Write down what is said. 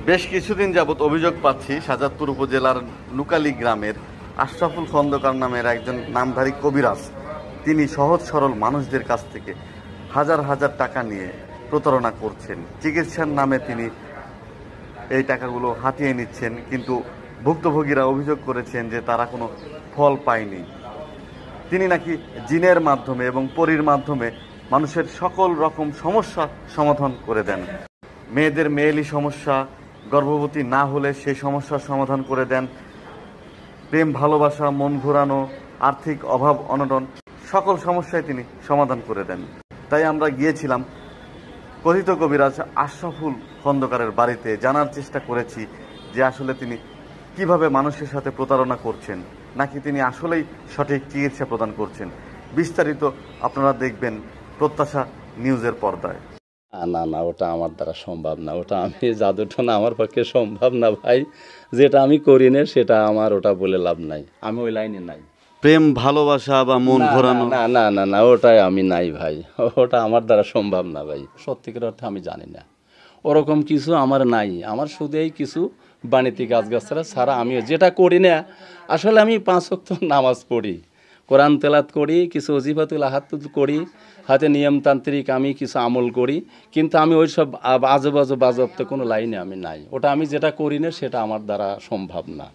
বেশ কিছুদিন যাবৎ অভিযোগ পাচ্ছি শাহজাদপুর উপজেলার লুকালি গ্রামের আশরাফুল খন্দকার নামের একজন নামধারী কবিরাজ তিনি সহজ সরল মানুষদের কাছ থেকে হাজার হাজার টাকা নিয়ে প্রতারণা করছেন। চিকিৎসার নামে তিনি এই টাকাগুলো হাতিয়ে নিচ্ছেন, কিন্তু ভুক্তভোগীরা অভিযোগ করেছেন যে তারা কোনো ফল পায়নি। তিনি নাকি জিনের মাধ্যমে এবং পরীর মাধ্যমে মানুষের সকল রকম সমস্যা সমাধান করে দেন। মেয়েদের মেয়েলি সমস্যা, গর্ভবতী না হলে সেই সমস্যার সমাধান করে দেন, প্রেম ভালোবাসা, মন ঘোরানো, আর্থিক অভাব অনটন সকল সমস্যায় তিনি সমাধান করে দেন। তাই আমরা গিয়েছিলাম কথিত কবিরাজ আশরাফুল খন্দকারের বাড়িতে, জানার চেষ্টা করেছি যে আসলে তিনি কিভাবে মানুষের সাথে প্রতারণা করছেন, নাকি তিনি আসলেই সঠিক চিকিৎসা প্রদান করছেন। বিস্তারিত আপনারা দেখবেন প্রত্যাশা নিউজের পর্দায়। না না, ওটা আমার দ্বারা সম্ভব না। ওটা আমি জাদুটনা আমার পক্ষে সম্ভব না ভাই। যেটা আমি করি না সেটা আমার ওটা বলে লাভ নাই। আমি ওই লাইনে নাই। প্রেম ভালোবাসা বা মন ঘোরানো, না না না না, ওটাই আমি নাই ভাই। ওটা আমার দ্বারা সম্ভব না ভাই। সত্যিকার অর্থে আমি জানি না, ওরকম কিছু আমার নাই। আমার শুধু এই কিছু বাণিজ্যিক গাছগাছরা ছাড়া আমি যেটা করি না, আসলে আমি 5 ওয়াক্ত নামাজ পড়ি, কোরআন তেলাত করি, কিছু ওজিফাতুল আহাত করি, হাতে নিয়মতান্ত্রিক আমি কিছু আমল করি, কিন্তু আমি ওই সব আজব বাজব কোনো লাইনে আমি নাই। ওটা আমি যেটা করি না সেটা আমার দ্বারা সম্ভব না।